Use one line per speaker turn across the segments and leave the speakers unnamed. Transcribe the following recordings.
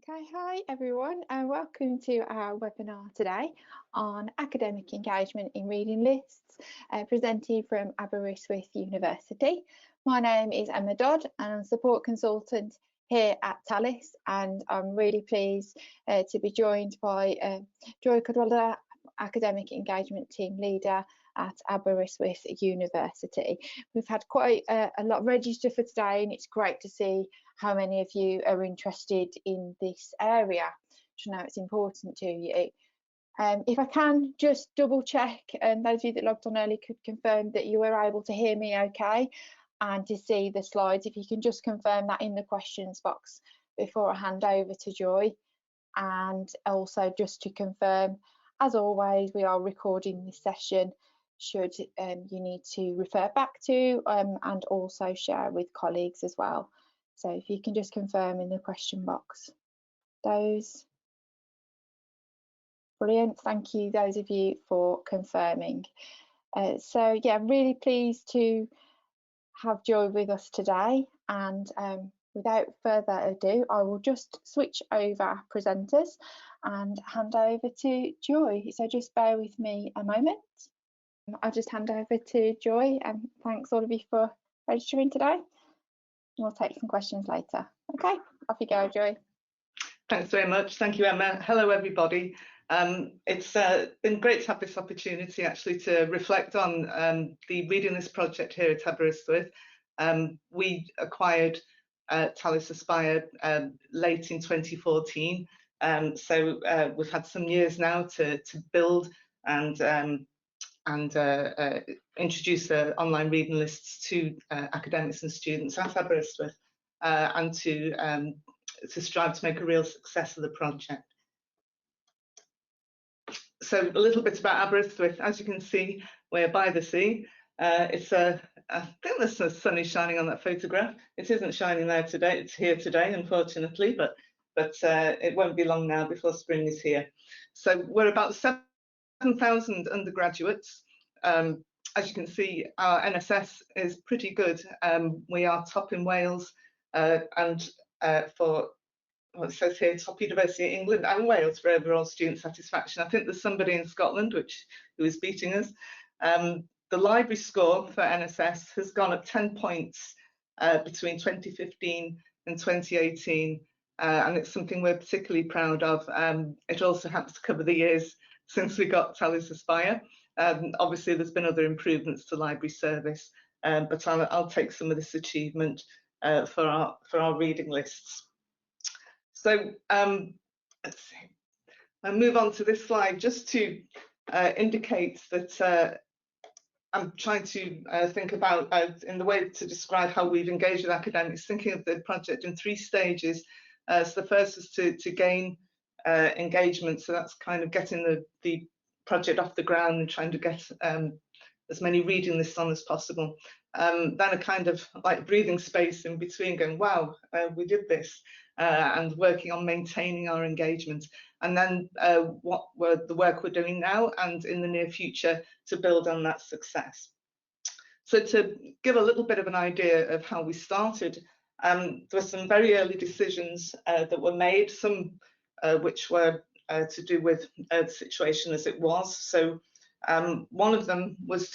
Okay, hi everyone, and welcome to our webinar today on academic engagement in reading lists, presented from Aberystwyth University. My name is Emma Dodd, and I'm support consultant here at Talis, and I'm really pleased to be joined by Joy Cadwallader, academic engagement team leader at Aberystwyth University. We've had quite a lot registered for today, and it's great to see how many of you are interested in this area, to know it's important to you. If I can just double check, and those of you that logged on early could confirm that you were able to hear me okay and to see the slides. If you can just confirm that in the questions box before I hand over to Joy. And also just to confirm, as always, we are recording this session should you need to refer back to and also share with colleagues as well. So if you can just confirm in the question box those. Brilliant, thank you those of you for confirming. So yeah, I'm really pleased to have Joy with us today, and without further ado, I will just switch over presenters and hand over to Joy. So just bear with me a moment. I'll just hand over to Joy, and thanks all of you for registering today. We'll take some questions later. Okay, off you go, Joy.
Thanks very much. Thank you, Emma. Hello, everybody. It's been great to have this opportunity actually to reflect on the Reading List project here at Aberystwyth. We acquired Talis Aspire late in 2014, so we've had some years now to build and introduce online reading lists to academics and students at Aberystwyth, and to strive to make a real success of the project. So a little bit about Aberystwyth. As you can see, we're by the sea. I think the sun is shining on that photograph. It isn't shining there today. It's here today, unfortunately, but it won't be long now before spring is here. So we're about 7,000 undergraduates. As you can see, our NSS is pretty good. We are top in Wales, and for what it says here, top University in England and Wales for overall student satisfaction. I think there's somebody in Scotland who is beating us. The library score for NSS has gone up 10 points between 2015 and 2018, and it's something we're particularly proud of. It also happens to cover the years since we got Talis Aspire. Obviously, there's been other improvements to library service, but I'll take some of this achievement for our reading lists. So let's see. I'll move on to this slide just to indicate that I'm trying to think about, in the way to describe how we've engaged with academics, thinking of the project in 3 stages. So the first is to gain engagement, so that's kind of getting the project off the ground and trying to get as many reading lists on as possible. Then a kind of like breathing space in between, going, wow, we did this, and working on maintaining our engagement. And then what the work we're doing now and in the near future to build on that success. So to give a little bit of an idea of how we started, there were some very early decisions that were made, some which were to do with the situation as it was. So one of them was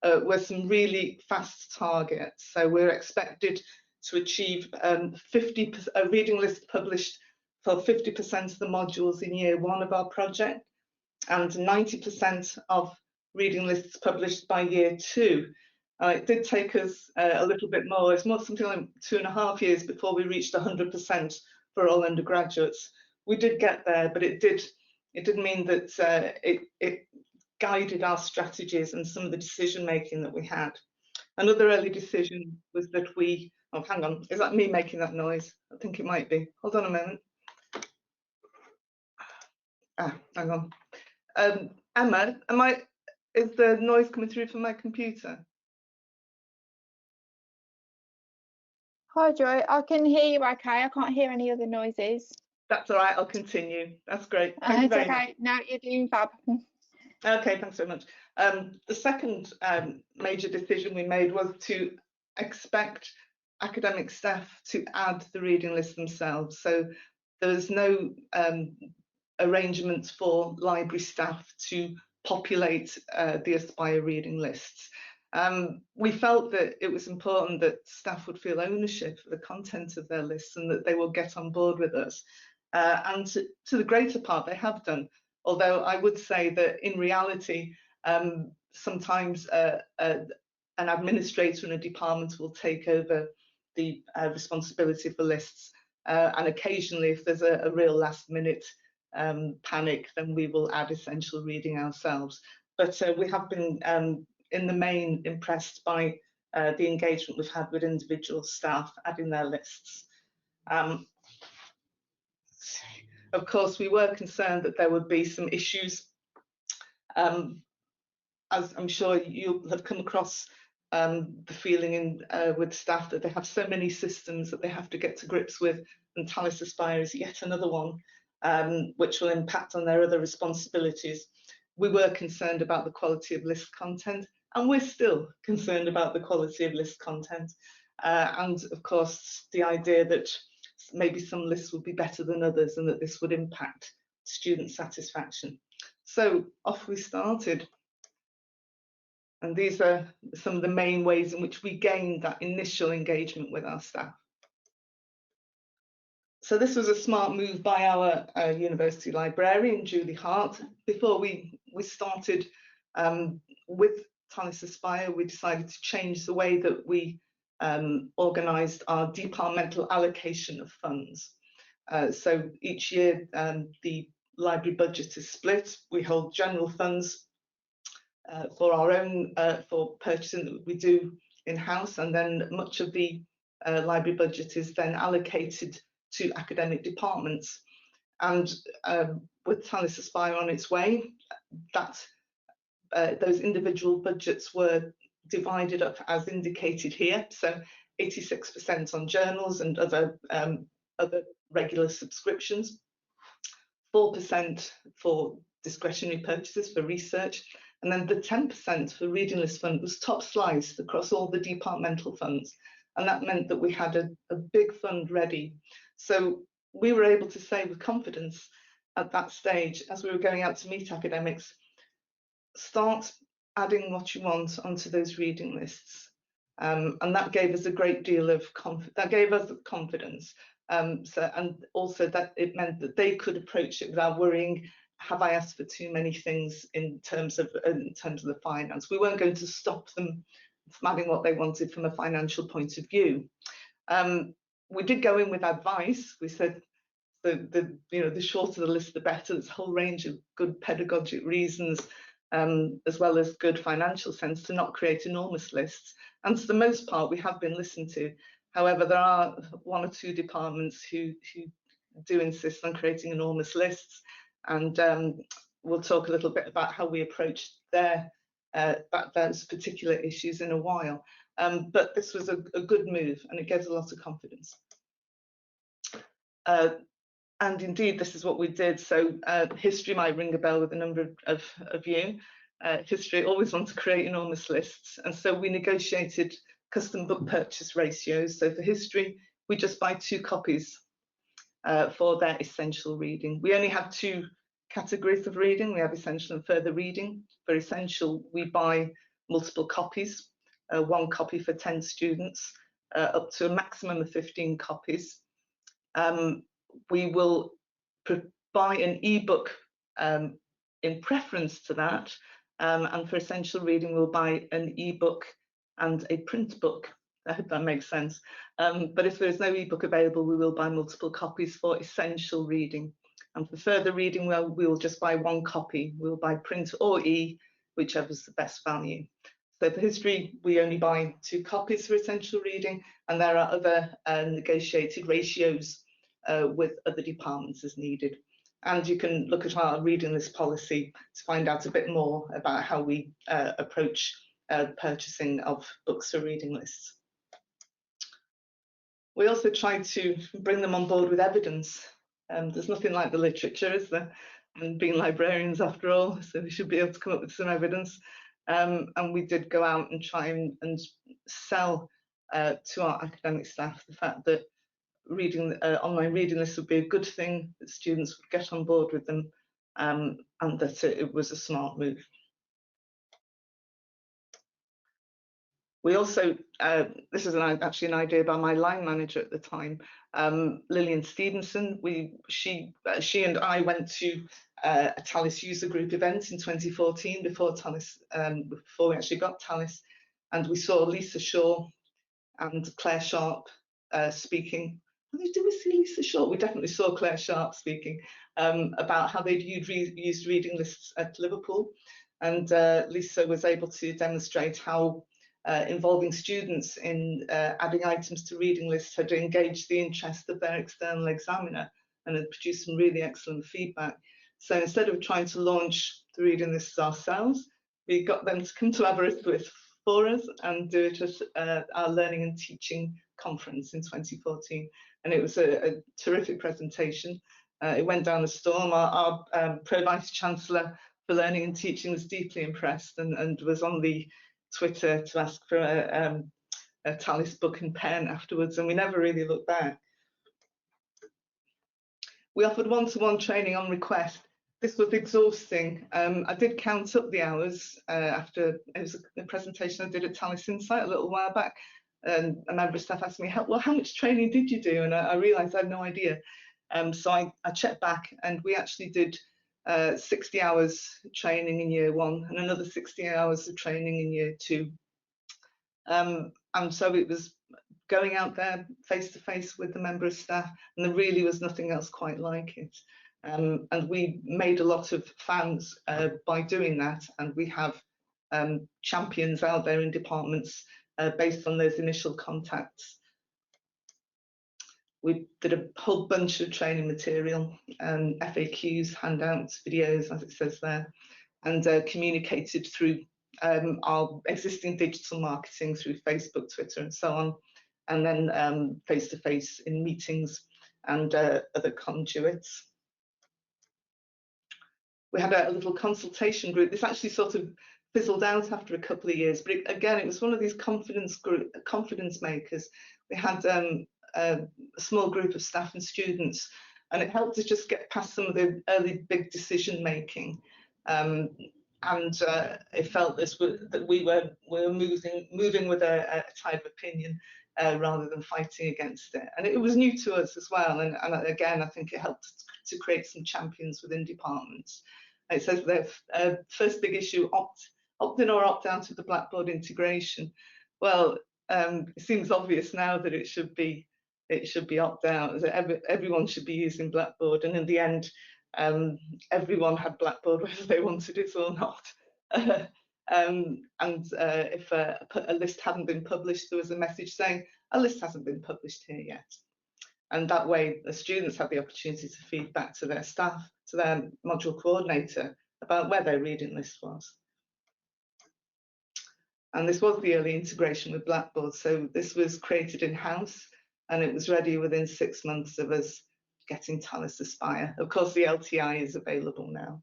were some really fast targets. So we're expected to achieve 50 a reading list published for 50% of the modules in year 1 of our project, and 90% of reading lists published by year 2. It did take us a little bit more. It's more something like 2.5 years before we reached 100% for all undergraduates. We did get there, but it did mean that it guided our strategies and some of the decision making that we had. Another early decision was that we, oh, hang on, is that me making that noise? I think it might be. Hold on a moment. Hang on. Emma, is the noise coming through from my computer?
Hi Joy, I can hear you okay. I can't hear any other noises.
That's all right, I'll continue. That's great. Thank you very much.
No, you're doing fab.
Okay, thanks very much. The second major decision we made was to expect academic staff to add the reading list themselves. So there was no arrangements for library staff to populate the Aspire reading lists. We felt that it was important that staff would feel ownership of the content of their lists and that they will get on board with us. And to the greater part, they have done. Although I would say that in reality, sometimes an administrator in a department will take over the responsibility for lists. And occasionally, if there's a real last minute panic, then we will add essential reading ourselves. But we have been, in the main, impressed by the engagement we've had with individual staff adding their lists. Of course, we were concerned that there would be some issues. As I'm sure you have come across the feeling with staff that they have so many systems that they have to get to grips with, and Talis Aspire is yet another one, which will impact on their other responsibilities. We were concerned about the quality of list content, and we're still concerned about the quality of list content. And of course, the idea that maybe some lists would be better than others and that this would impact student satisfaction. So off we started. And these are some of the main ways in which we gained that initial engagement with our staff. So this was a smart move by our university librarian, Julie Hart. Before we started with Talis Aspire, we decided to change the way that we organised our departmental allocation of funds. So each year the library budget is split. We hold general funds for our own for purchasing that we do in-house, and then much of the library budget is then allocated to academic departments. And with Talis Aspire on its way, that those individual budgets were divided up as indicated here. So 86% on journals and other regular subscriptions, 4% for discretionary purchases for research, and then the 10% for reading list fund was top sliced across all the departmental funds. And that meant that we had a big fund ready. So we were able to say with confidence at that stage, as we were going out to meet academics, start adding what you want onto those reading lists. And that gave us a great deal of confidence. And also that it meant that they could approach it without worrying, have I asked for too many things in terms of the finance? We weren't going to stop them from adding what they wanted from a financial point of view. We did go in with advice. We said the shorter the list, the better. There's a whole range of good pedagogic reasons, as well as good financial sense, to not create enormous lists. And for the most part, we have been listened to. However, there are one or two departments who do insist on creating enormous lists, and we'll talk a little bit about how we approached those particular issues in a while. But this was a good move, and it gives a lot of confidence. And indeed, this is what we did. So history might ring a bell with a number of you. History always wants to create enormous lists, and so we negotiated custom book purchase ratios. So for history, we just buy 2 copies for their essential reading. We only have 2 categories of reading. We have essential and further reading. For essential, we buy multiple copies, 1 copy for 10 students, up to a maximum of 15 copies. We will buy an ebook in preference to that, and for essential reading, we'll buy an ebook and a print book. I hope that makes sense. But if there's no ebook available, we will buy multiple copies for essential reading. And for further reading, well, we will just buy 1 copy. We'll buy print or e, whichever's the best value. So for history, we only buy 2 copies for essential reading, and there are other negotiated ratios with other departments as needed. And you can look at our reading list policy to find out a bit more about how we approach purchasing of books for reading lists. We also try to bring them on board with evidence. There's nothing like the literature, is there? And being librarians after all, so we should be able to come up with some evidence. And we did go out and try and sell to our academic staff the fact that online reading lists would be a good thing, that students would get on board with them, and that it was a smart move. We also, this is actually an idea by my line manager at the time, Lillian Stevenson. She and I went to a Talis user group event in 2014 before we actually got Talis, and we saw Lisa Shaw and Claire Sharp speaking. Did we see Lisa Shaw? We definitely saw Claire Sharp speaking about how they'd used reading lists at Liverpool, and Lisa was able to demonstrate how involving students in adding items to reading lists had engaged the interest of their external examiner and had produced some really excellent feedback. So instead of trying to launch the reading lists ourselves, we got them to come to Aberystwyth for us and do it at our Learning and Teaching conference in 2014. And it was a terrific presentation. It went down a storm. Our Pro-Vice Chancellor for Learning and Teaching was deeply impressed and was on the Twitter to ask for a Talis book and pen afterwards, and we never really looked back. We offered one-to-one training on request. This was exhausting. I did count up the hours after it was a presentation I did at Talis Insight a little while back, and a member of staff asked me, how much training did you do? And I realised I had no idea. So I checked back, and we actually did 60 hours training in year 1 and another 60 hours of training in year 2. And so it was going out there face to face with the member of staff, and there really was nothing else quite like it. And we made a lot of fans by doing that, and we have champions out there in departments based on those initial contacts. We did a whole bunch of training material, FAQs, handouts, videos, as it says there, and communicated through our existing digital marketing through Facebook, Twitter, and so on, and then face-to-face in meetings and other conduits. We had a little consultation group. This actually sort of fizzled out after a couple of years, but again, it was one of these confidence makers. We had a small group of staff and students, and it helped us just get past some of the early big decision making, and it felt that we were moving with a tide of opinion rather than fighting against it, and it was new to us as well, and again I think it helped to create some champions within departments. It says the first big issue, opt in or opt out of the Blackboard integration. Well, it seems obvious now that it should be opt out. Everyone should be using Blackboard, and in the end, everyone had Blackboard whether they wanted it or not. If a list hadn't been published, there was a message saying a list hasn't been published here yet. And that way, the students had the opportunity to feed back to their staff, to their module coordinator, about where their reading list was. And this was the early integration with Blackboard. So this was created in-house, and it was ready within 6 months of us getting Talis Aspire. Of course, the LTI is available now.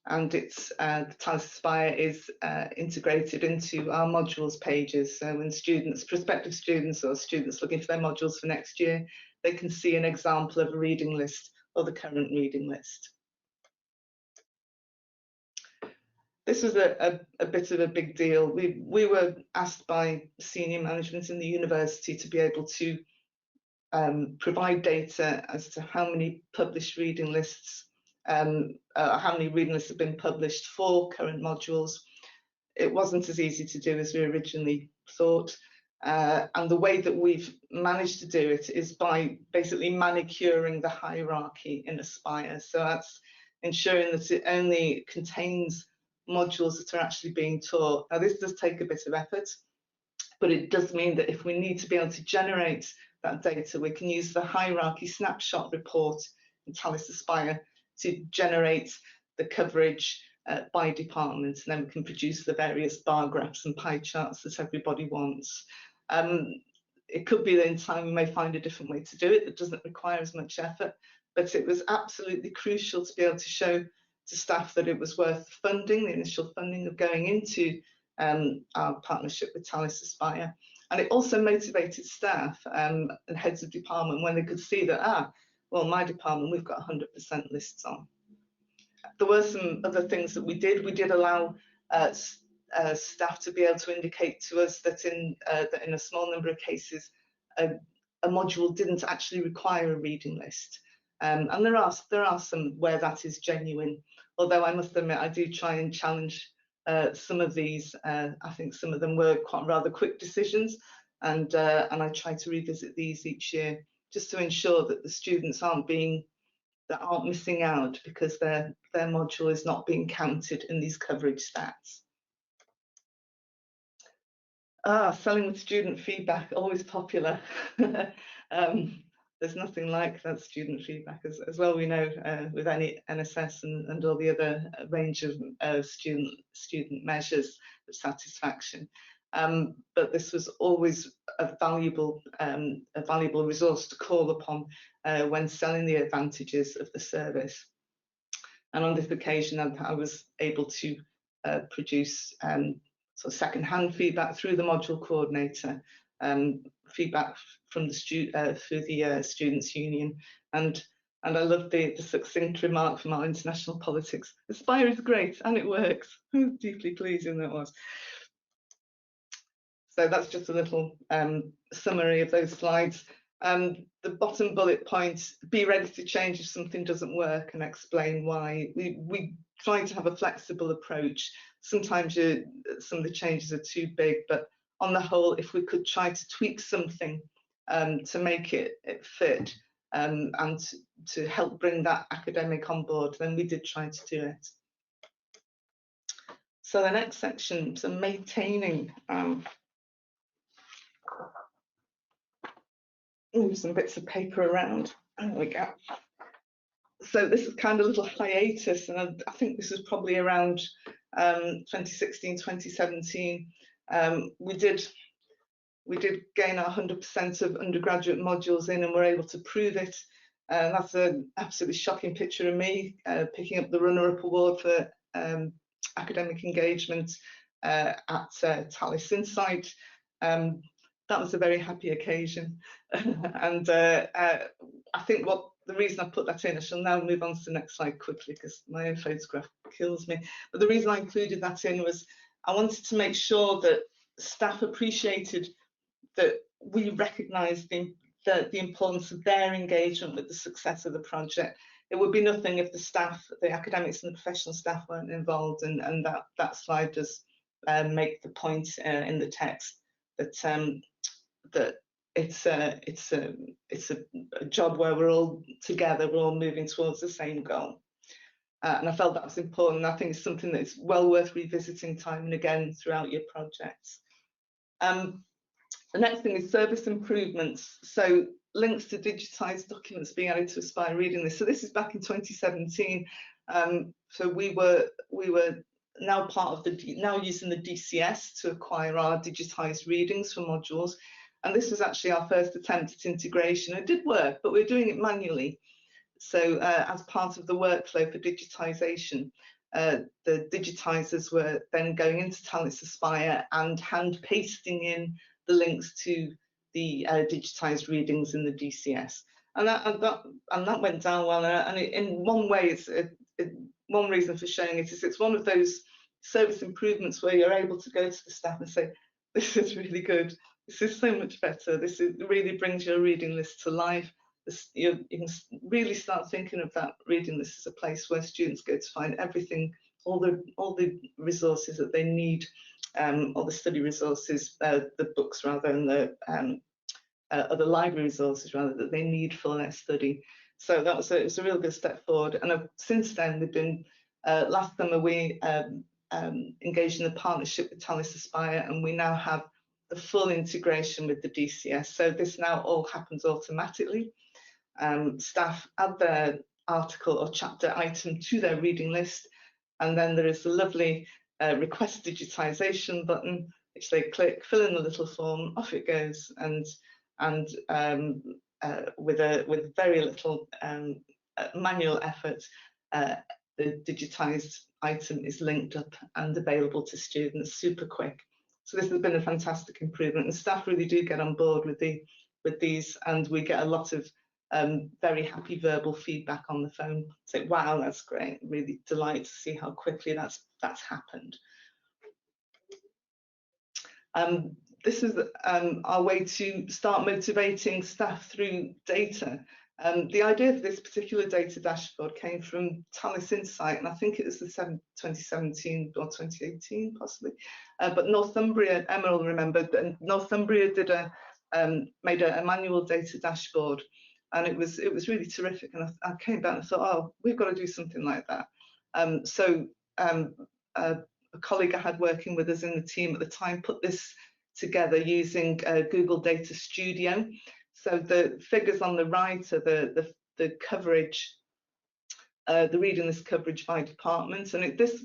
And it's Talis Aspire is integrated into our modules pages. So when students, prospective students or students looking for their modules for next year, they can see an example of a reading list or the current reading list. This was a bit of a big deal. We were asked by senior management in the university to be able to provide data as to how many published reading lists, how many reading lists have been published for current modules. It wasn't as easy to do as we originally thought. And the way that we've managed to do it is by basically manicuring the hierarchy in Aspire. So that's ensuring that it only contains modules that are actually being taught. Now, this does take a bit of effort, but it does mean that if we need to be able to generate that data, we can use the hierarchy snapshot report in Talis Aspire to generate the coverage by department, and then we can produce the various bar graphs and pie charts that everybody wants. It could be that in time we may find a different way to do it that doesn't require as much effort, but it was absolutely crucial to be able to show to staff that it was worth funding, the initial funding of going into our partnership with Talis Aspire, And it also motivated staff and heads of department when they could see that, well, my department, we've got 100% lists on. There were some other things that we did. We did allow staff to be able to indicate to us that in a small number of cases, a module didn't actually require a reading list. And there are some where that is genuine. Although I must admit, I do try and challenge some of these. I think some of them were quite rather quick decisions, and I try to revisit these each year just to ensure that the students aren't missing out because their module is not being counted in these coverage stats. Selling with student feedback, always popular. There's nothing like that student feedback, as well we know, with any NSS and all the other range of student measures of satisfaction. But this was always a valuable resource to call upon when selling the advantages of the service. And on this occasion, I was able to produce sort of second-hand feedback through the module coordinator, feedback from the through the Students' Union, and I love the succinct remark from our international politics. Aspire is great and it works. Deeply pleasing that was. So that's just a little summary of those slides. The bottom bullet point: be ready to change if something doesn't work, and explain why. We try to have a flexible approach. Sometimes some of the changes are too big, but on the whole, if we could try to tweak something to make it fit and to help bring that academic on board, then we did try to do it. So the next section, so maintaining. Move some bits of paper around. There we go. So this is kind of a little hiatus, and I think this was probably around 2016, 2017. We did gain our 100% of undergraduate modules in, and we're able to prove it. That's an absolutely shocking picture of me picking up the runner-up award for academic engagement at Talis Insight. That was a very happy occasion. And I think the reason I put that in, I shall now move on to the next slide quickly because my own photograph kills me. But the reason I included that in was I wanted to make sure that staff appreciated that we recognised the importance of their engagement with the success of the project. It would be nothing if the staff, the academics and the professional staff weren't involved, and that slide does make the point in the text that it's a job where we're all together, we're all moving towards the same goal. And I felt that was important. I think it's something that's well worth revisiting time and again throughout your projects. The next thing is service improvements. So links to digitised documents being added to Aspire reading list. So this is back in 2017. So we were now using the DCS to acquire our digitised readings for modules. And this was actually our first attempt at integration. It did work, but we're doing it manually. So as part of the workflow for digitisation, the digitisers were then going into Talis Aspire and hand pasting in the links to the digitised readings in the DCS. And that went down well. And in one way, one reason for showing it is it's one of those service improvements where you're able to go to the staff and say, this is really good. This is so much better. This really brings your reading list to life. You can really start thinking of that reading list as a place where students go to find everything, all the resources that they need, all the study resources, the books rather, and the other library resources rather that they need for their study. So it was a real good step forward. And since then, we've been last summer we engaged in a partnership with Talis Aspire, and we now have the full integration with the DCS. So this now all happens automatically. Staff add their article or chapter item to their reading list, and then there is the lovely request digitisation button, which they click, fill in the little form, off it goes, and with very little manual effort, the digitised item is linked up and available to students super quick. So this has been a fantastic improvement, and staff really do get on board with these, and we get a lot of very happy verbal feedback on the phone. Say, wow, that's great. Really delighted to see how quickly that's happened. This is our way to start motivating staff through data. The idea for this particular data dashboard came from Talis Insight, and I think it was the 2017 or 2018 possibly. But Northumbria, Emma will remember, that Northumbria did made a manual data dashboard, and it was really terrific. And I came back and thought, oh, we've got to do something like that. A colleague I had working with us in the team at the time put this together using Google Data Studio. So the figures on the right are the coverage, the reading list coverage by department, and this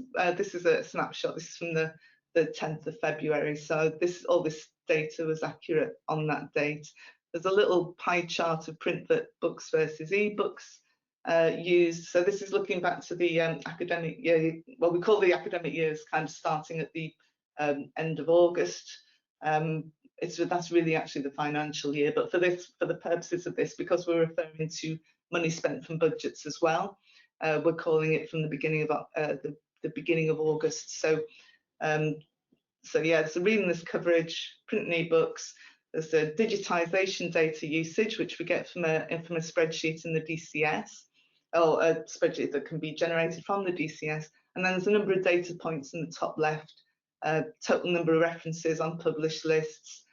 is a snapshot. This is from the 10th of February. So all this data was accurate on that date. There's a little pie chart of print books versus ebooks used. So this is looking back to the academic year. Well, we call the academic years kind of starting at the end of August. That's really actually the financial year, but for the purposes of this, because we're referring to money spent from budgets as well, we're calling it from the beginning of the beginning of August. So yeah, so reading this coverage, print and ebooks. There's the digitisation data usage, which we get from a spreadsheet in the DCS, or a spreadsheet that can be generated from the DCS. And then there's a number of data points in the top left, total number of references on published lists,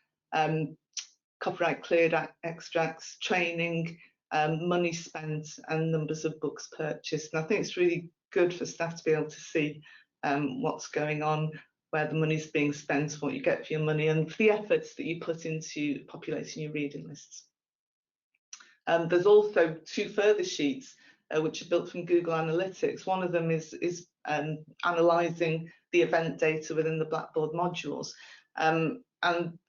copyright cleared extracts, training, money spent, and numbers of books purchased. And I think it's really good for staff to be able to see what's going on, where the money's being spent, what you get for your money, and the efforts that you put into populating your reading lists. There's also two further sheets which are built from Google Analytics. One of them is analysing the event data within the Blackboard modules. And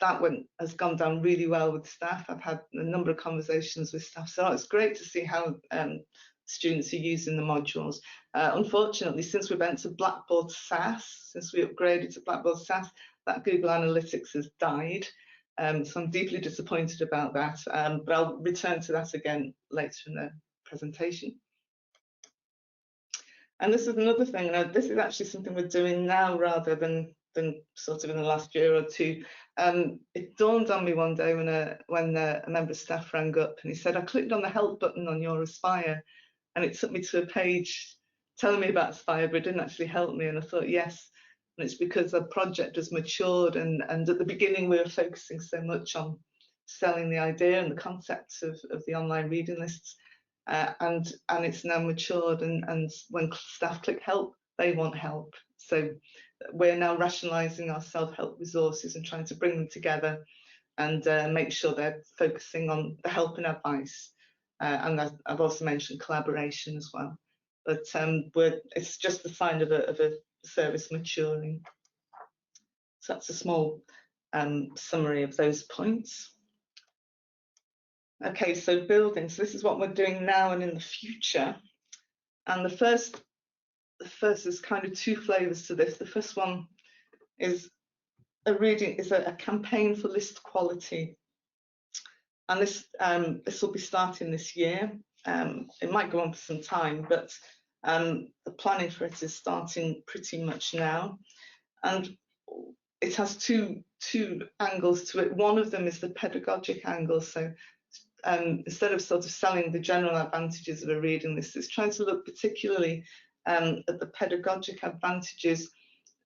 that has gone down really well with staff. I've had a number of conversations with staff, so it's great to see how students are using the modules. Unfortunately, since we went to Blackboard SAS, since we upgraded to Blackboard SAS, that Google Analytics has died. So I'm deeply disappointed about that, but I'll return to that again later in the presentation. And this is another thing, this is actually something we're doing now rather than sort of in the last year or two. It dawned on me one day when a member of staff rang up and he said, I clicked on the help button on your Aspire and it took me to a page telling me about Aspire, but it didn't actually help me. And I thought, yes, and it's because the project has matured, and at the beginning we were focusing so much on selling the idea and the concepts of the online reading lists, and it's now matured, and when staff click help, they want help. So we're now rationalising our self-help resources and trying to bring them together and make sure they're focusing on the help and advice. And I've also mentioned collaboration as well. But it's just a sign of a service maturing. So that's a small summary of those points. Okay, so building. So this is what we're doing now and in the future. And the first is kind of two flavours to this. The first one is a campaign for list quality, and this will be starting this year. It might go on for some time, but the planning for it is starting pretty much now, and it has two angles to it. One of them is the pedagogic angle. So instead of sort of selling the general advantages of a reading list, it's trying to look particularly at the pedagogic advantages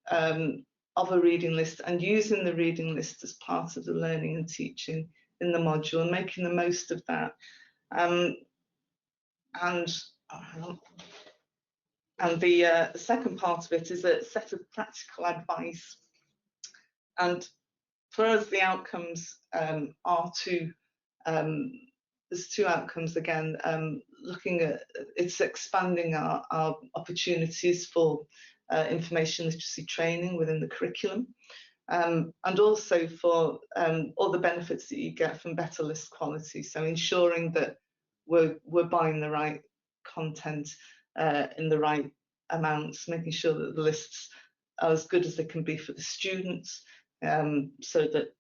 of a reading list, and using the reading list as part of the learning and teaching in the module and making the most of that. And the second part of it is a set of practical advice. And for us, the outcomes are there's two outcomes again, looking at it's expanding our opportunities for information literacy training within the curriculum, and also for all the benefits that you get from better list quality. So ensuring that we're buying the right content in the right amounts, making sure that the lists are as good as they can be for the students, so that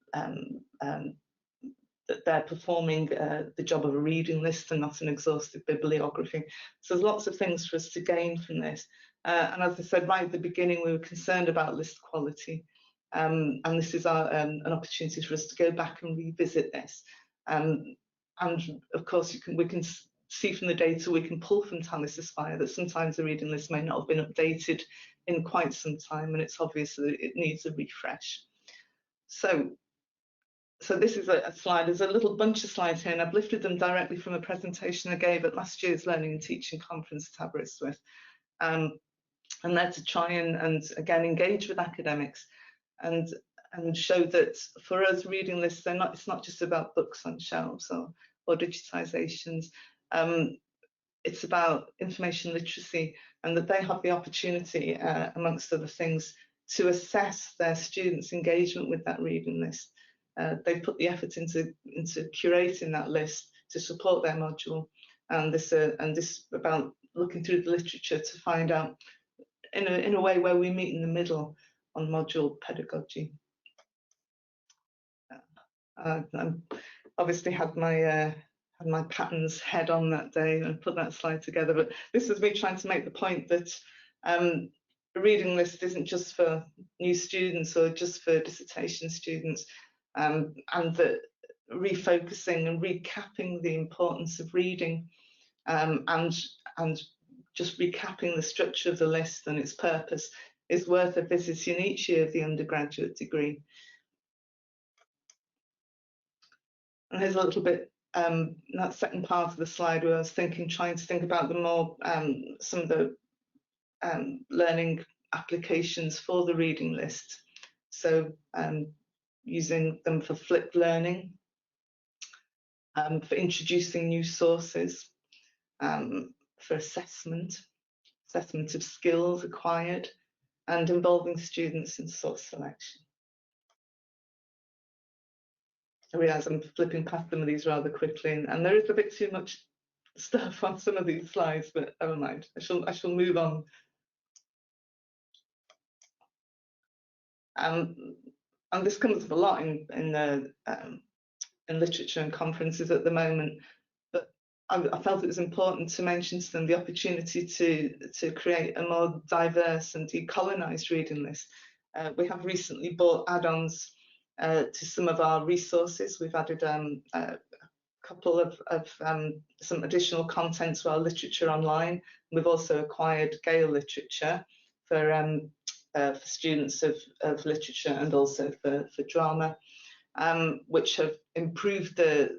that they're performing the job of a reading list and not an exhaustive bibliography. So there's lots of things for us to gain from this. And as I said right at the beginning, we were concerned about list quality. And this is an opportunity for us to go back and revisit this. And of course, we can see from the data we can pull from Talis Aspire that sometimes the reading list may not have been updated in quite some time, and it's obvious that it needs a refresh. So this is a slide. There's a little bunch of slides here, and I've lifted them directly from a presentation I gave at last year's Learning and Teaching Conference at Aberystwyth. And they're to try and again engage with academics and show that for us reading lists, it's not just about books on shelves or digitizations. It's about information literacy, and that they have the opportunity, amongst other things, to assess their students' engagement with that reading list. They've put the effort into curating that list to support their module, and this about looking through the literature to find out in a way where we meet in the middle on module pedagogy. I obviously had my patterns head on that day and put that slide together, but this was me trying to make the point that a reading list isn't just for new students or just for dissertation students, and that refocusing and recapping the importance of reading, and just recapping the structure of the list and its purpose is worth a visit in each year of the undergraduate degree. And here's a little bit, that second part of the slide where I was trying to think about the more, some of the learning applications for the reading list. So using them for flipped learning, for introducing new sources, for assessment of skills acquired, and involving students in source selection. I realise I'm flipping past some of these rather quickly, and there is a bit too much stuff on some of these slides, but never mind. I shall move on. And this comes up a lot in literature and conferences at the moment. But I felt it was important to mention to them the opportunity to create a more diverse and decolonised reading list. We have recently bought add-ons to some of our resources. We've added a couple of some additional content to our literature online. We've also acquired Gale literature for students of literature and also for drama, which have improved the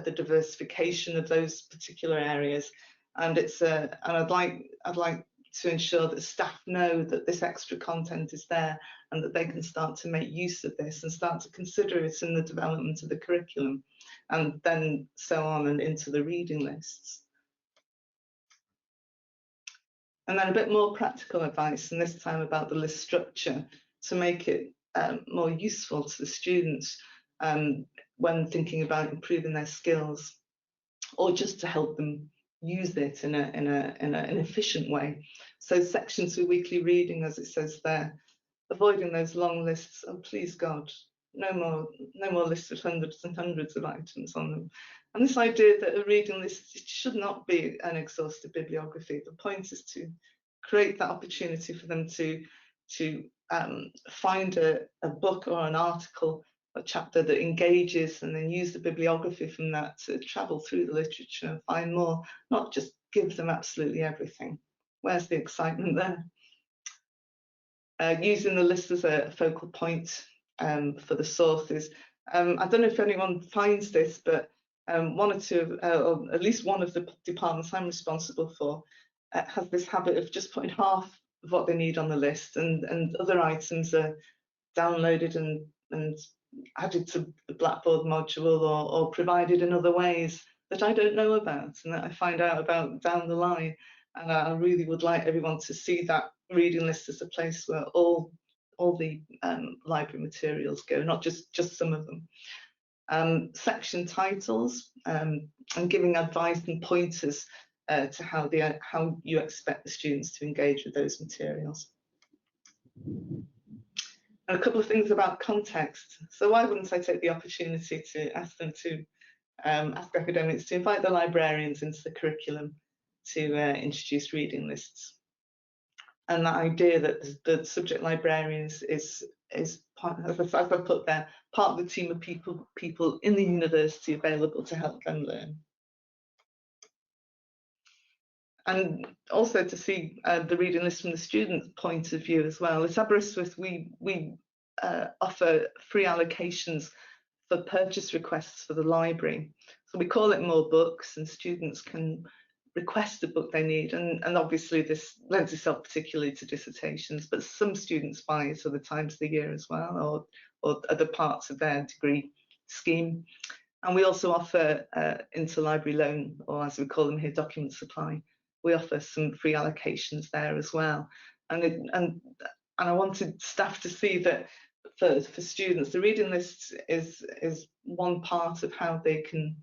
diversification of those particular areas. And I'd like to ensure that staff know that this extra content is there and that they can start to make use of this and start to consider it in the development of the curriculum, and then so on and into the reading lists. And then a bit more practical advice, and this time about the list structure, to make it more useful to the students when thinking about improving their skills, or just to help them use it in an efficient way. So sections for weekly reading, as it says there, avoiding those long lists. Oh, please God, no more lists of hundreds and hundreds of items on them. And this idea that a reading list should not be an exhaustive bibliography. The point is to create that opportunity for them to find a book or an article, a chapter that engages, and then use the bibliography from that to travel through the literature and find more, not just give them absolutely everything. Where's the excitement there? Using the list as a focal point for the sources. I don't know if anyone finds this, but one or two, or at least one of the departments I'm responsible for has this habit of just putting half of what they need on the list, and other items are downloaded and added to the Blackboard module or provided in other ways that I don't know about and that I find out about down the line. And I really would like everyone to see that reading list as a place where all the library materials go, not just some of them. Section titles, and giving advice and pointers to how you expect the students to engage with those materials. And a couple of things about context. So why wouldn't I take the opportunity to ask them to ask academics to invite the librarians into the curriculum to introduce reading lists? And that idea that the subject librarians is part, as I put there, part of the team of people in the university available to help them learn. And also to see the reading list from the student's point of view as well. At Aberystwyth, we offer free allocations for purchase requests for the library. So we call it More Books, and students can request the book they need. And obviously this lends itself particularly to dissertations, but some students buy it other times of the year as well, or other parts of their degree scheme. And we also offer interlibrary loan, or as we call them here, document supply. We offer some free allocations there as well. And I wanted staff to see that for students, the reading list is one part of how they can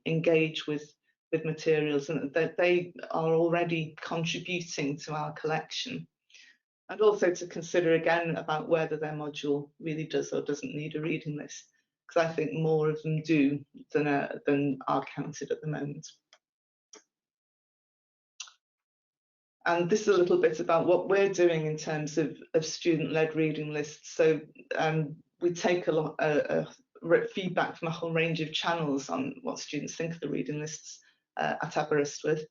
engage with materials, and that they are already contributing to our collection. And also to consider again about whether their module really does or doesn't need a reading list, because I think more of them do than are counted at the moment. And this is a little bit about what we're doing in terms of student-led reading lists. So we take a lot feedback from a whole range of channels on what students think of the reading lists at Aberystwyth.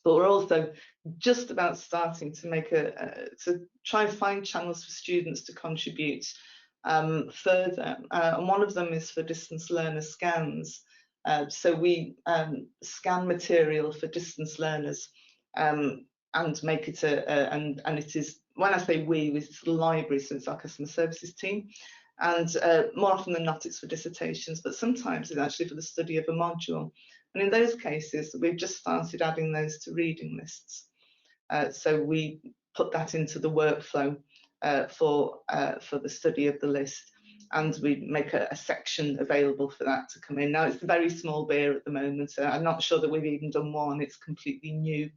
But we're also just about starting to make to try and find channels for students to contribute further. And one of them is for distance learner scans. So we scan material for distance learners and make it and it is, when I say we, it's the library, so it's our customer services team. And more often than not, it's for dissertations, but sometimes it's actually for the study of a module. And in those cases, we've just started adding those to reading lists. So we put that into the workflow for the study of the list, and we make a section available for that to come in. Now, it's a very small beer at the moment, so I'm not sure that we've even done one. It's completely new.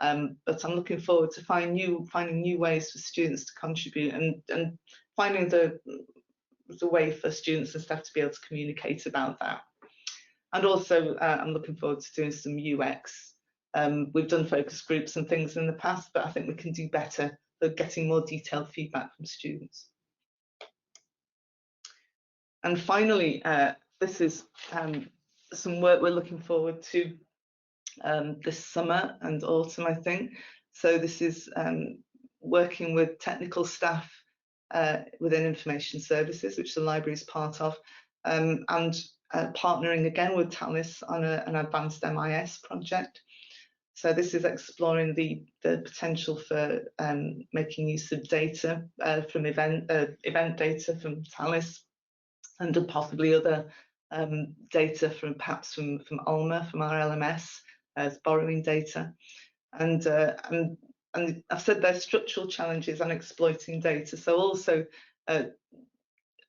But I'm looking forward to finding new ways for students to contribute, and finding the way for students and staff to be able to communicate about that. And also, I'm looking forward to doing some UX. We've done focus groups and things in the past, but I think we can do better at getting more detailed feedback from students. And finally, this is some work we're looking forward to this summer and autumn, I think. So this is working with technical staff within information services, which the library is part of, and partnering again with Talis on an advanced MIS project. So this is exploring the potential for making use of data from event data from Talis, and possibly other data from perhaps from Ulmer, from our LMS, as borrowing data. And I've said there's structural challenges on exploiting data. So also,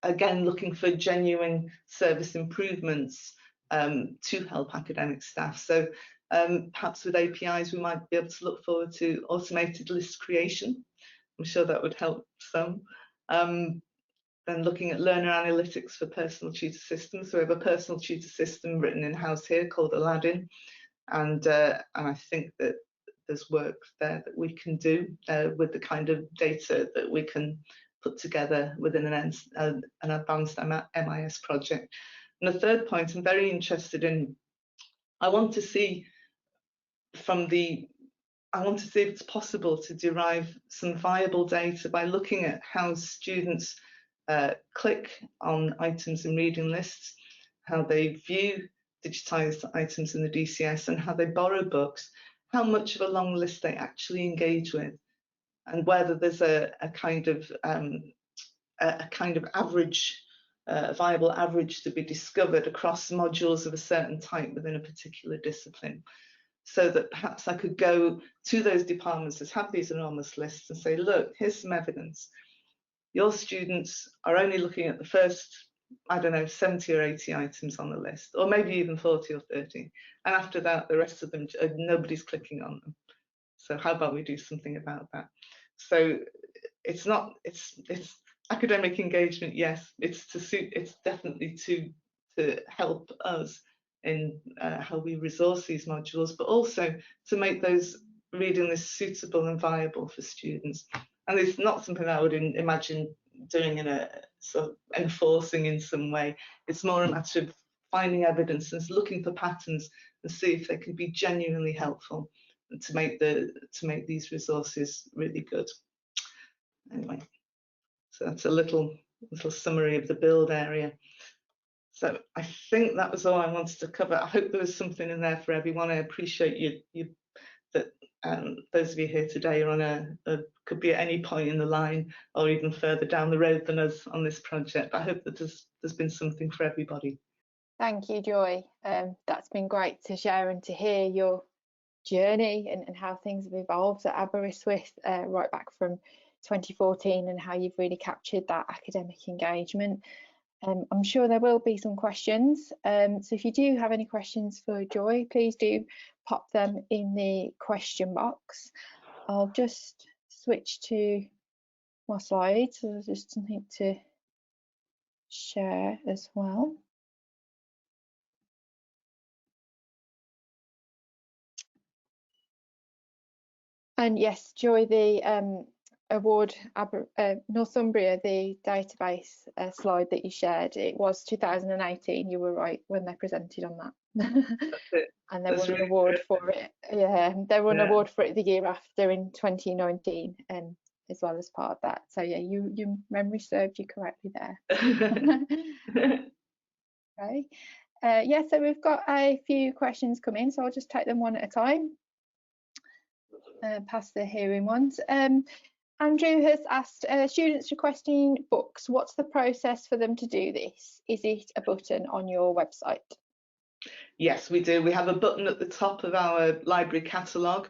again, looking for genuine service improvements to help academic staff. So perhaps with APIs, we might be able to look forward to automated list creation. I'm sure that would help some. Then looking at learner analytics for personal tutor systems. So we have a personal tutor system written in-house here called Aladdin. And I think that there's work there that we can do with the kind of data that we can put together within an advanced MIS project. And the third point I'm very interested in, I want to see if it's possible to derive some viable data by looking at how students click on items in reading lists, how they view digitised items in the DCS, and how they borrow books, how much of a long list they actually engage with, and whether there's a kind of average, viable average to be discovered across modules of a certain type within a particular discipline. So that perhaps I could go to those departments that have these enormous lists and say, look, here's some evidence. Your students are only looking at the first, I don't know, 70 or 80 items on the list, or maybe even 40 or 30. And after that, the rest of them, nobody's clicking on them. So how about we do something about that? So it's academic engagement, yes, it's definitely to help us in how we resource these modules, but also to make those reading lists suitable and viable for students. And it's not something I would imagine doing in a sort of enforcing in some way. It's more a matter of finding evidence and looking for patterns and see if they can be genuinely helpful to make these resources really good. Anyway, so that's a little summary of the build area. So I think that was all I wanted to cover. I hope there was something in there for everyone. I appreciate you that those of you here today are on could be at any point in the line or even further down the road than us on this project. I hope that there's been something for everybody.
Thank you, Joy. That's been great to share and to hear your journey and how things have evolved at Aberystwyth right back from 2014 and how you've really captured that academic engagement. I'm sure there will be some questions, so if you do have any questions for Joy, please do pop them in the question box. I'll just switch to my slides, so there's just something to share as well. And yes, Joy, the award Northumbria, the database slide that you shared, it was 2018. You were right when they presented on that.
That's it.
And they won an award for it. Yeah, they won an award for it the year after in 2019, as well as part of that. So yeah, your memory served you correctly there. Okay. Yeah, so we've got a few questions come in, so I'll just take them one at a time. Past the hearing ones. Andrew has asked, students requesting books, what's the process for them to do this? Is it a button on your website?
Yes, we do. We have a button at the top of our library catalogue.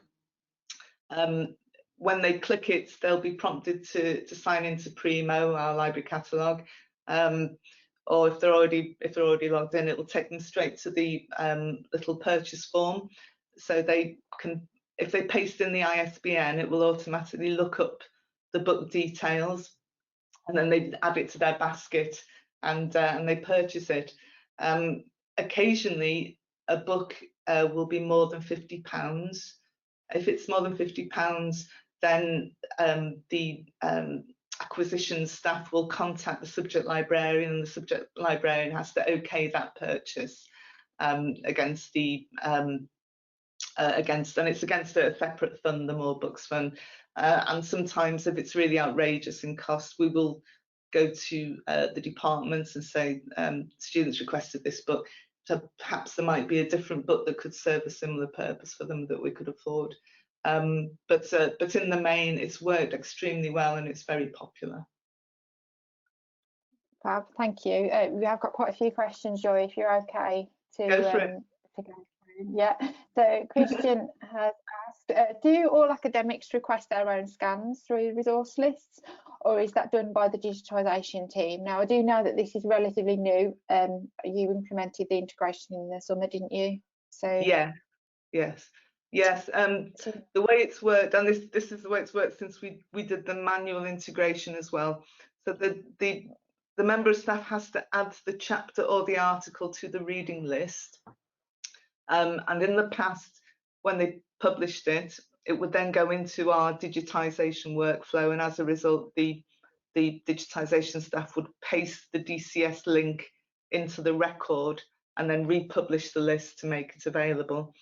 When they click it, they'll be prompted to sign into Primo, our library catalogue. Or if they're already logged in, it will take them straight to the little purchase form. So they can, if they paste in the ISBN, it will automatically look up the book details, and then they add it to their basket and they purchase it. Occasionally, a book will be more than £50. If it's more than £50, then the acquisition staff will contact the subject librarian, and the subject librarian has to okay that purchase against and it's against a separate fund, the More Books Fund. And sometimes, if it's really outrageous in cost, we will go to the departments and say, students requested this book, so perhaps there might be a different book that could serve a similar purpose for them that we could afford. But in the main, it's worked extremely well and it's very popular.
Fab, thank you. We have got quite a few questions, Joy, if you're okay to
go for it.
To go through. Yeah, so Christian has asked, do all academics request their own scans through resource lists, or is that done by the digitisation team? Now, I do know that this is relatively new. You implemented the integration in the summer, didn't you? So
yeah, yes. The way it's worked, and this is the way it's worked since we did the manual integration as well. So the member of staff has to add the chapter or the article to the reading list. And in the past, when they published it, it would then go into our digitisation workflow, and as a result, the digitisation staff would paste the DCS link into the record and then republish the list to make it available.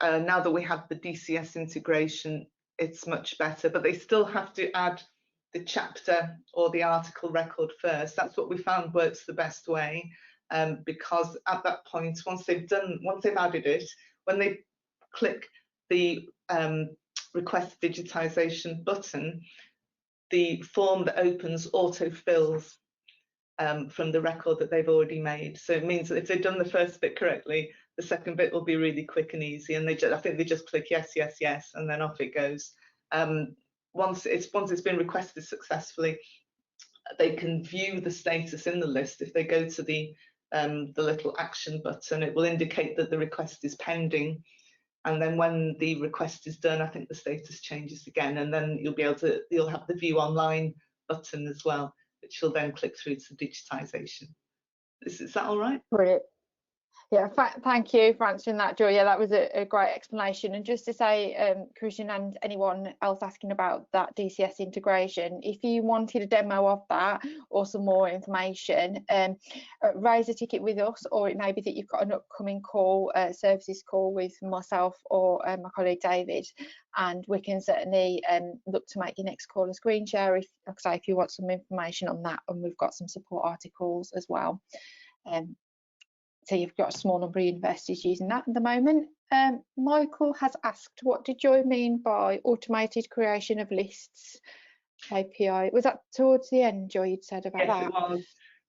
Now that we have the DCS integration, it's much better, but they still have to add the chapter or the article record first. That's what we found works the best way, because at that point, once they've added it, when they click the request digitization button, the form that opens autofills from the record that they've already made. So it means that if they've done the first bit correctly, the second bit will be really quick and easy, and I think they just click yes, yes, yes, and then off it goes. Once it's been requested successfully, they can view the status in the list. If they go to the little action button, it will indicate that the request is pending, and then when the request is done, I think the status changes again, and then you'll have the view online button as well, which will then click through to digitisation. Is that all right?
Brilliant. Yeah, thank you for answering that, Joy. Yeah, that was a great explanation. And just to say, Christian and anyone else asking about that DCS integration, if you wanted a demo of that or some more information, raise a ticket with us, or it may be that you've got an upcoming call, services call with myself or my colleague David, and we can certainly look to make your next call a screen share if, like I say, if you want some information on that, and we've got some support articles as well. So you've got a small number of universities using that at the moment. Michael has asked, what did Joy mean by automated creation of lists API? Was that towards the end, Joy, you'd said about that?
Yes, it was.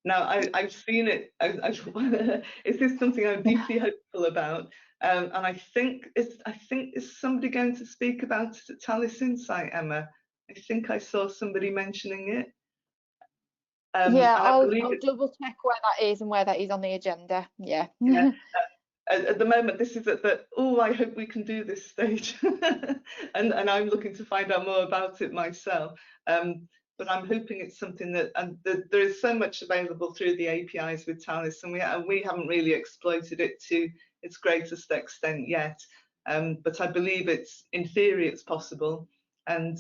Now, I've seen it. Is this something I'm deeply hopeful about? And I think is somebody going to speak about it at Talis Insight, Emma? I think I saw somebody mentioning it.
Yeah, I'll double check where that is and where that is on the agenda. Yeah.
Yeah. At the moment, this is at the I hope we can do this stage, and I'm looking to find out more about it myself. But I'm hoping it's something that, and there is so much available through the APIs with Talis, and we haven't really exploited it to its greatest extent yet. But I believe in theory it's possible, and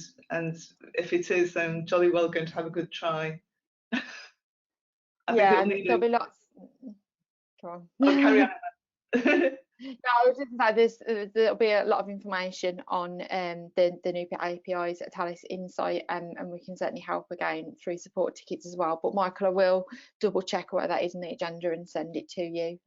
if it is, I'm jolly well going to have a good try.
Yeah, and there'll be lots. Go on.
Oh, carry on.
No, I was just going to say there'll be a lot of information on the new APIs at Talis Insight, and we can certainly help again through support tickets as well. But Michael, I will double check where that is on the agenda and send it to you,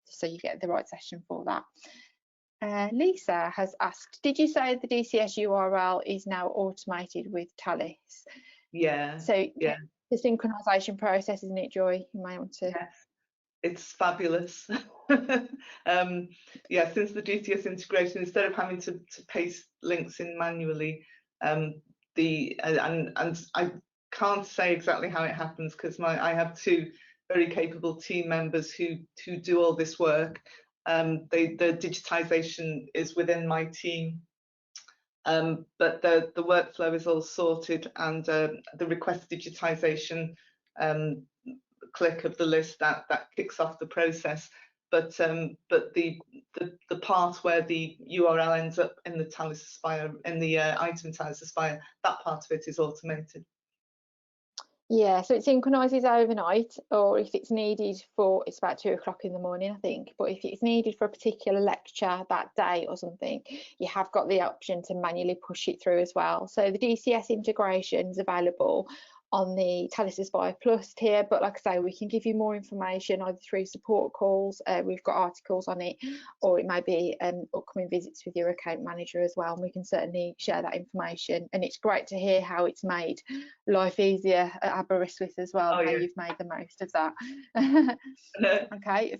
so you get the right session for that. Lisa has asked, did you say the DCS URL is now automated with Talis?
Yeah.
So
yeah.
The synchronization process, isn't it, Joy? You might want to.
Yes, it's fabulous. Yeah, since the DCS integration, instead of having to paste links in manually, and I can't say exactly how it happens because I have two very capable team members who do all this work. The digitization is within my team. But the workflow is all sorted, and the request digitization click of the list that kicks off the process. But the part where the URL ends up in the Talis Aspire, in the item Talis Aspire, that part of it is automated.
Yeah, so it synchronises overnight, or if it's needed it's about 2 o'clock in the morning, I think. But if it's needed for a particular lecture that day or something, you have got the option to manually push it through as well. So the DCS integration is available on the Talis Aspire Plus tier, but like I say, we can give you more information either through support calls, we've got articles on it, or it may be upcoming visits with your account manager as well, and we can certainly share that information. And it's great to hear how it's made life easier at Aberystwyth as well, how you've made the most of that. Okay, a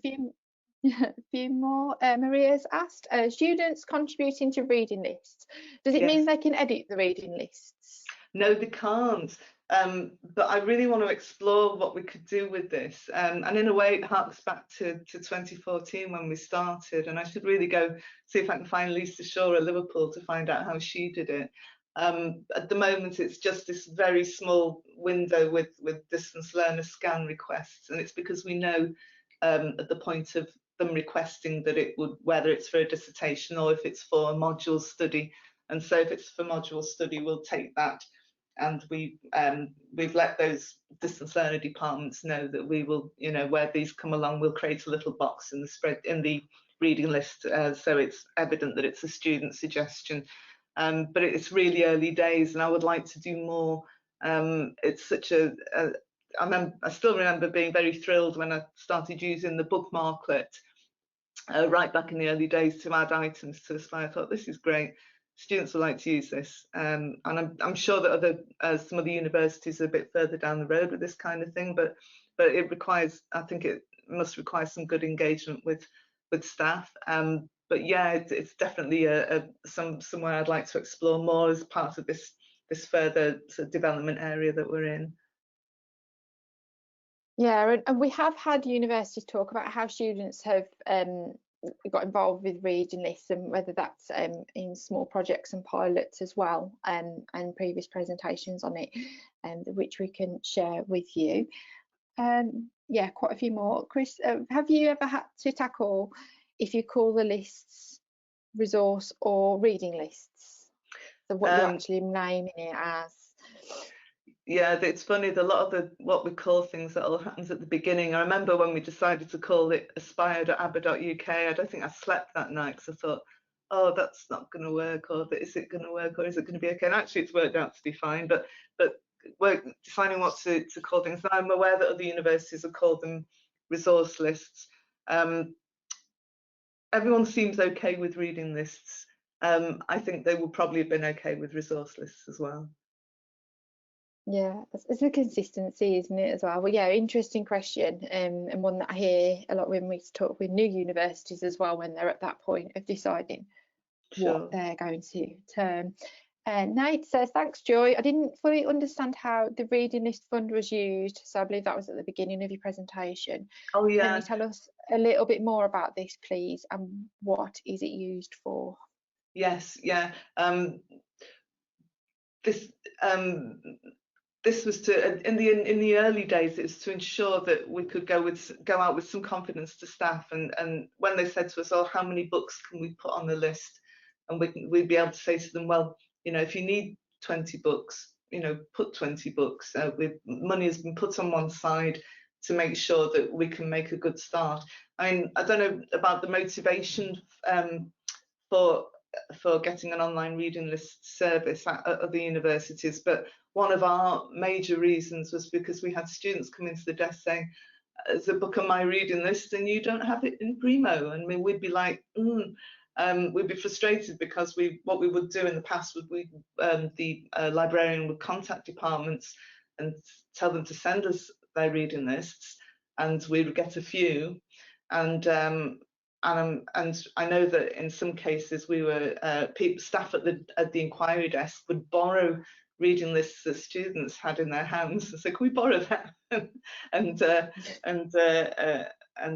few more. Maria's asked, students contributing to reading lists, does it mean they can edit the reading lists?
No, they can't. But I really want to explore what we could do with this, and in a way it harks back to 2014 when we started, and I should really go see if I can find Lisa Shaw at Liverpool to find out how she did it. At the moment it's just this very small window with distance learner scan requests, and it's because we know at the point of them requesting that it would, whether it's for a dissertation or if it's for a module study, and so if it's for module study we'll take that. And we've let those distance learner departments know that we will, where these come along, we'll create a little box in the reading list, so it's evident that it's a student suggestion. But it's really early days, and I would like to do more. It's such I still remember being very thrilled when I started using the bookmarklet right back in the early days to add items to Aspire. I thought, this is great. Students would like to use this, and I'm sure that some other universities are a bit further down the road with this kind of thing, but it requires, I think it must require some good engagement with staff. But yeah, it's definitely somewhere I'd like to explore more as part of this further sort of development area that we're in.
Yeah, and we have had universities talk about how students have got involved with reading lists, and whether that's in small projects and pilots as well, and previous presentations on it, which we can share with you. Yeah, quite a few more. Chris, have you ever had to tackle, if you call the lists resource or reading lists, so what you're actually naming it as?
Yeah, it's funny, a lot of what we call things that all happens at the beginning. I remember when we decided to call it aspire.aber.uk, I don't think I slept that night because I thought, oh, that's not going to work, or is it going to work, or is it going to be okay? And actually it's worked out to be fine, but we're deciding what to call things. And I'm aware that other universities have called them resource lists. Everyone seems okay with reading lists. I think they will probably have been okay with resource lists as well.
Yeah, it's a consistency, isn't it, as well? Well, yeah, interesting question, and one that I hear a lot when we talk with new universities as well, when they're at that point of deciding what they're going to term. Nate says, thanks, Joy. I didn't fully understand how the reading list fund was used, so I believe that was at the beginning of your presentation.
Oh, yeah.
Can you tell us a little bit more about this, please, and what is it used for?
Yes, yeah. This was to, in the early days, it was to ensure that we could go out with some confidence to staff, and when they said to us, oh, how many books can we put on the list, and we'd be able to say to them, well, you know, if you need 20 books, you know, put 20 books. Money has been put on one side to make sure that we can make a good start. I mean, I don't know about the motivation for getting an online reading list service at other universities, but one of our major reasons was because we had students come into the desk saying, there's a book on my reading list and you don't have it in Primo. And we'd be like, we'd be frustrated, because what we would do in the past would the librarian would contact departments and tell them to send us their reading lists, and we would get a few. And I know that in some cases we were staff at the inquiry desk would borrow reading lists that students had in their hands and say, can we borrow that? and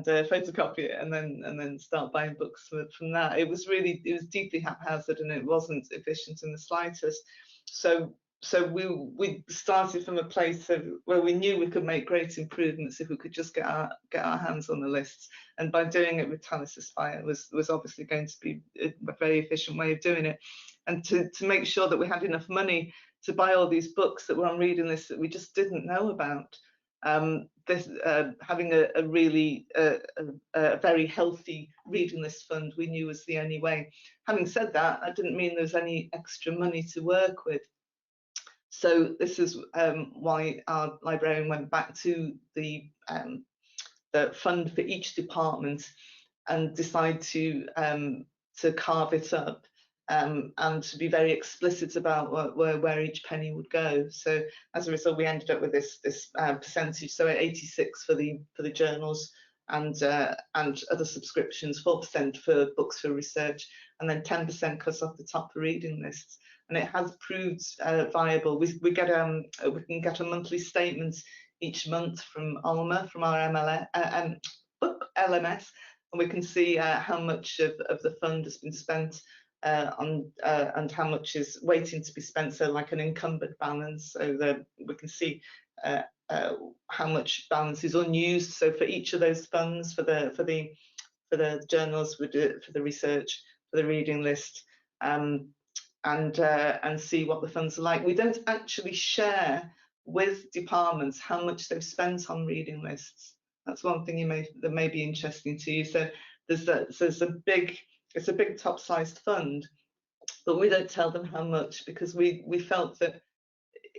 photocopy it, and then start buying books from that. It was deeply haphazard, and it wasn't efficient in the slightest. So we started from a place where we knew we could make great improvements if we could just get our hands on the lists. And by doing it with Talis Aspire was obviously going to be a very efficient way of doing it. And to make sure that we had enough money to buy all these books that were on reading lists that we just didn't know about. Having a really very healthy reading list fund, we knew was the only way. Having said that, that didn't mean there was any extra money to work with. So this is why our librarian went back to the fund for each department and decide to carve it up, and to be very explicit about where each penny would go. So as a result, we ended up with this percentage. So 86 for the journals and other subscriptions, 4% for books for research, and then 10% cuts off the top for reading lists. And it has proved viable. We can get a monthly statement each month from Alma, from our LMS, and we can see how much of the fund has been spent on and how much is waiting to be spent, so like an encumbered balance, so that we can see how much balance is unused. So for each of those funds, for the journals, we do it for the research, for the reading list, and see what the funds are like. We don't actually share with departments how much they've spent on reading lists. That's one thing that may be interesting to you. So it's a big top-sized fund, but we don't tell them how much, because we felt that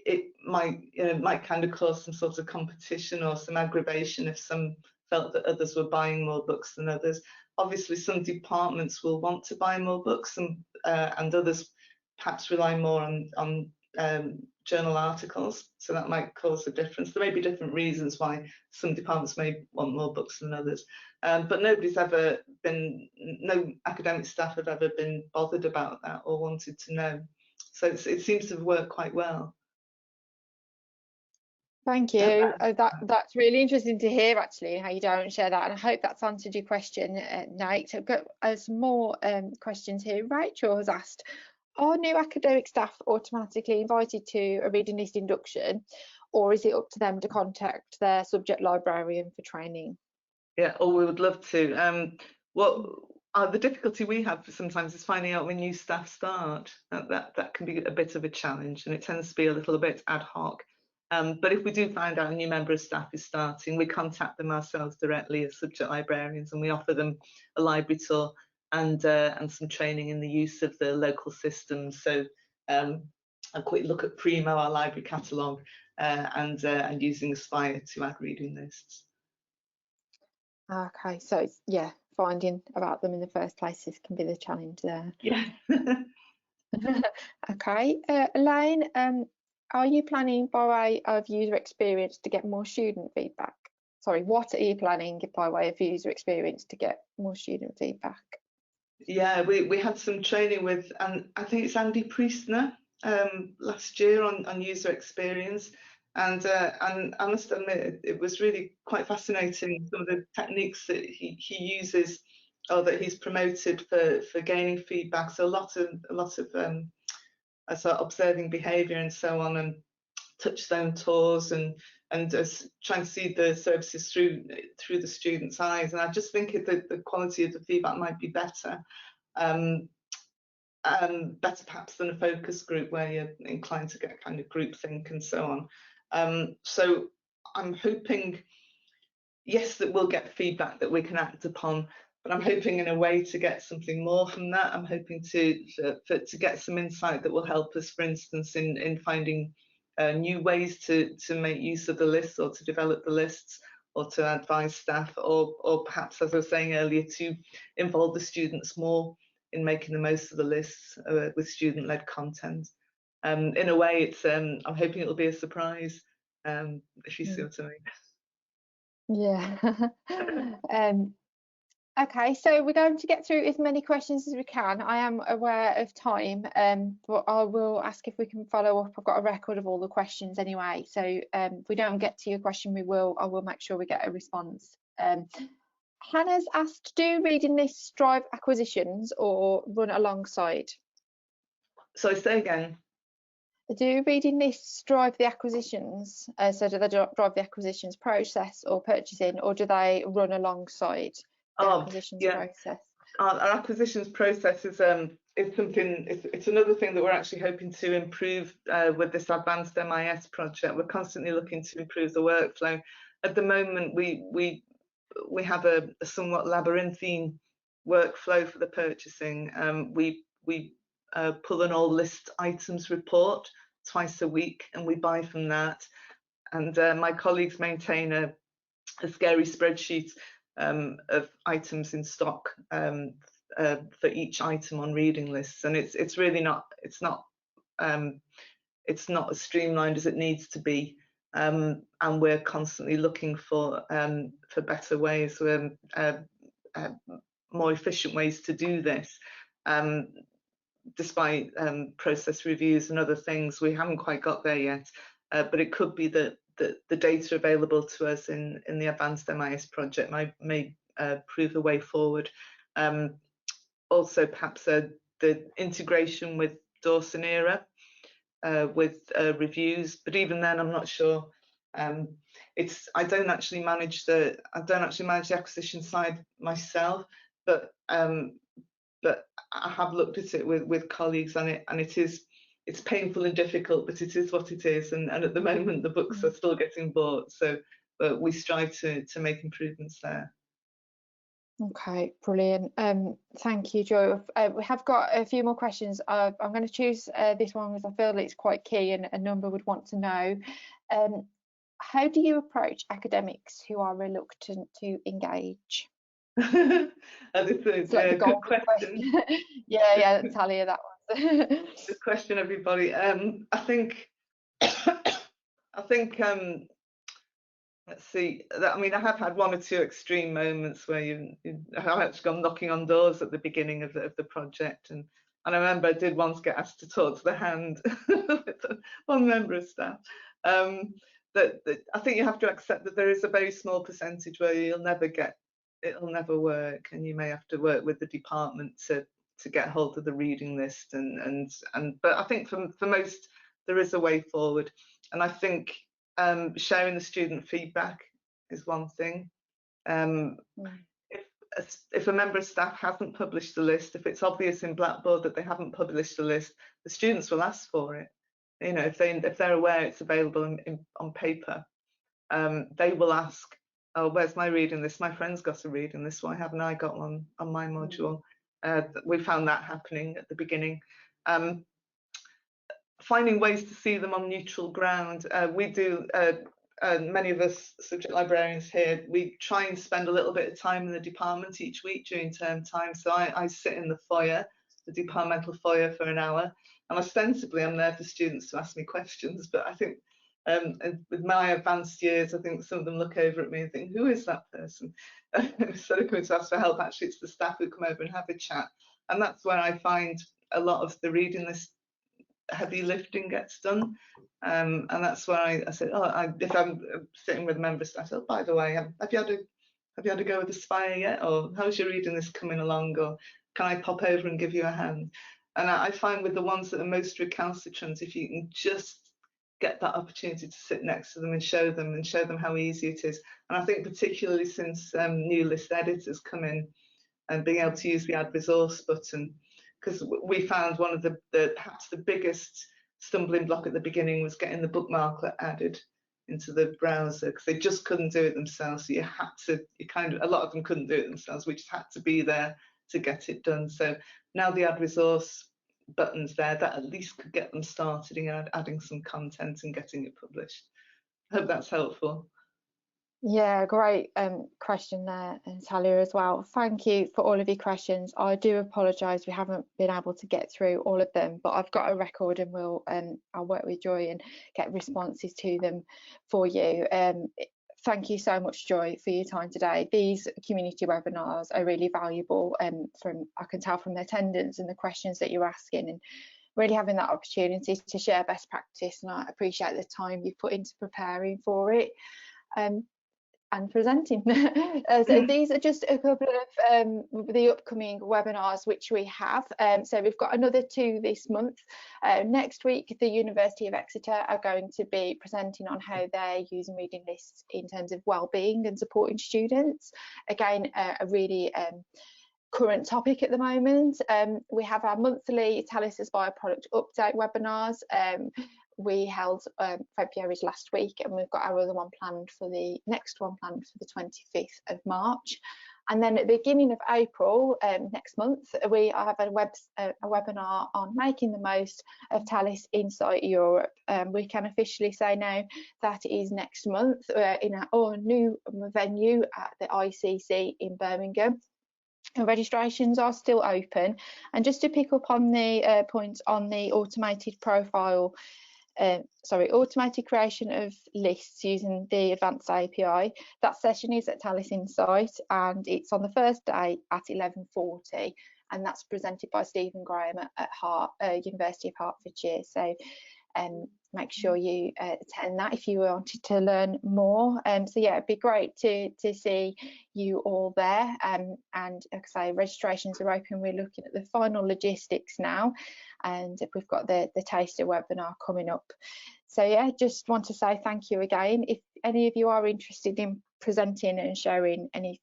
it might kind of cause some sort of competition or some aggravation if some felt that others were buying more books than others. Obviously, some departments will want to buy more books, and others perhaps rely more on journal articles, so that might cause a difference. There may be different reasons why some departments may want more books than others, but no academic staff have ever been bothered about that or wanted to know. So it seems to have worked quite well.
Thank you. That's really interesting to hear, actually, how you don't share that. And I hope that's answered your question, Nate. I've got some more questions here. Rachel has asked, are new academic staff automatically invited to a reading list induction, or is it up to them to contact their subject librarian for training?
Yeah, oh, we would love to. The difficulty we have sometimes is finding out when new staff start. That can be a bit of a challenge, and it tends to be a little bit ad hoc. But if we do find out a new member of staff is starting, we contact them ourselves directly as subject librarians, and we offer them a library tour and some training in the use of the local systems. So a quick look at Primo, our library catalogue, and using Aspire to add reading lists.
Okay, so yeah, finding about them in the first place can be the challenge there.
Yeah.
Okay, Elaine, are you planning by way of user experience to get more student feedback? Sorry, what are you planning by way of user experience to get more student feedback?
Yeah, we had some training with, and I think it's Andy Priestner last year on user experience, and I must admit it was really quite fascinating, some of the techniques that he uses or that he's promoted for gaining feedback. So a lot of observing behaviour and so on, and touchstone tours, and just trying to see the services through the students' eyes. And I just think that the quality of the feedback might be better, better perhaps than a focus group where you're inclined to get kind of groupthink and so on. So I'm hoping, yes, that we'll get feedback that we can act upon, but I'm hoping in a way to get something more from that. I'm hoping to get some insight that will help us, for instance, in finding new ways to make use of the lists, or to develop the lists, or to advise staff, or perhaps, as I was saying earlier, to involve the students more in making the most of the lists with student-led content. In a way, it's I'm hoping it'll be a surprise, if you see what I
mean. Yeah. Okay, so we're going to get through as many questions as we can. I am aware of time, but I will ask if we can follow up. I've got a record of all the questions anyway, so if we don't get to your question, I will make sure we get a response. Hannah's asked, do reading lists drive acquisitions or run alongside?
So say again.
Do reading lists drive the acquisitions? So do they drive the acquisitions process or purchasing, or do they run alongside the acquisitions process?
Our acquisitions process is something. It's another thing that we're actually hoping to improve with this advanced MIS project. We're constantly looking to improve the workflow. At the moment, we have a somewhat labyrinthine workflow for the purchasing. We pull an all list items report twice a week, and we buy from that. And my colleagues maintain a scary spreadsheet of items in stock for each item on reading lists, and it's really not as streamlined as it needs to be, and we're constantly looking for better ways, more efficient ways to do this. Despite process reviews and other things, we haven't quite got there yet, but it could be that the data available to us in the advanced MIS project may prove a way forward. Also, perhaps the integration with Dawson Era with reviews, but even then, I'm not sure. I don't actually manage the acquisition side myself, but I have looked at it with colleagues, and it's painful and difficult, but it is what it is. And at the moment, the books are still getting bought, so but we strive to make improvements there.
Okay, brilliant. Thank you, Joy. We have got a few more questions. I'm going to choose this one because I feel it's quite key and a number would want to know. How do you approach academics who are reluctant to engage?
This is a good question.
Yeah, Talia, that was.
Good question, everybody. I think let's see. I mean, I have had one or two extreme moments where I've actually gone knocking on doors at the beginning of the project, and I remember I did once get asked to talk to the hand with one member of staff. I think you have to accept that there is a very small percentage where it'll never work, and you may have to work with the department to get hold of the reading list, but I think for most there is a way forward, and I think sharing the student feedback is one thing. If a member of staff hasn't published the list, if it's obvious in Blackboard that they haven't published the list, the students will ask for it. You know, if they're aware it's available on paper, they will ask, "Oh, where's my reading list? My friend's got a reading list. Why haven't I got one on my module?" We found that happening at the beginning. Finding ways to see them on neutral ground. We do. Many of us subject librarians here, we try and spend a little bit of time in the department each week during term time. So I sit in the foyer, the departmental foyer, for an hour, and ostensibly I'm there for students to ask me questions. But I think with my advanced years, I think some of them look over at me and think, who is that person? Instead of coming to ask for help, actually it's the staff who come over and have a chat. And that's where I find a lot of the reading list heavy lifting gets done, and that's why I said, if I'm sitting with a member of staff, oh, by the way, have you had a go with the Spire yet, or how's your reading list coming along, or can I pop over and give you a hand? And I find with the ones that are most recalcitrant, if you can just get that opportunity to sit next to them and show them how easy it is. And I think particularly since new list editors come in and being able to use the add resource button, because we found one of the perhaps the biggest stumbling block at the beginning was getting the bookmarklet added into the browser, because they just couldn't do it themselves. So a lot of them couldn't do it themselves. We just had to be there to get it done. So now the add resource button's there, that at least could get them started in adding some content and getting it published. I hope that's helpful.
Yeah, great question there, Talia, as well. Thank you for all of your questions. I do apologise we haven't been able to get through all of them, but I've got a record, and I'll work with Joy and get responses to them for you. Thank you so much, Joy, for your time today. These community webinars are really valuable, I can tell from the attendance and the questions that you're asking, and really having that opportunity to share best practice, and I appreciate the time you've put into preparing for it. And presenting. So these are just a couple of the upcoming webinars which we have. So we've got another 2 this month. Next week, the University of Exeter are going to be presenting on how they're using reading lists in terms of wellbeing and supporting students. Again, a really current topic at the moment. We have our monthly Talis Insight product update webinars. We held February's last week, and we've got our other one planned for the next one planned for the 25th of March. And then at the beginning of April next month, we have a webinar on making the most of Talis Insight Europe. We can officially say now that is next month in our new venue at the ICC in Birmingham. Registrations are still open. And just to pick up on the points on the automated automated creation of lists using the advanced API. That session is at Talis Insight, and it's on the first day at 11:40, and that's presented by Stephen Graham at University of Hertfordshire. So make sure you attend that if you wanted to learn more. So yeah, it'd be great to see you all there. And like I say, registrations are open. We're looking at the final logistics now, and we've got the taster webinar coming up. So yeah, just want to say thank you again. If any of you are interested in presenting and sharing any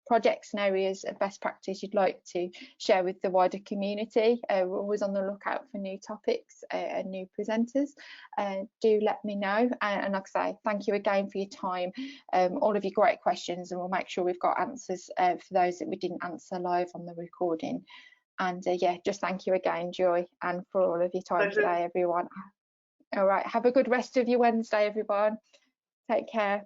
projects and areas of best practice you'd like to share with the wider community, we're always on the lookout for new topics and new presenters. Do let me know, and like I say, thank you again for your time, all of your great questions, and we'll make sure we've got answers for those that we didn't answer live on the recording. And yeah, just thank you again, Joy, and for all of your time today, everyone. All right, have a good rest of your Wednesday, everyone. Take care.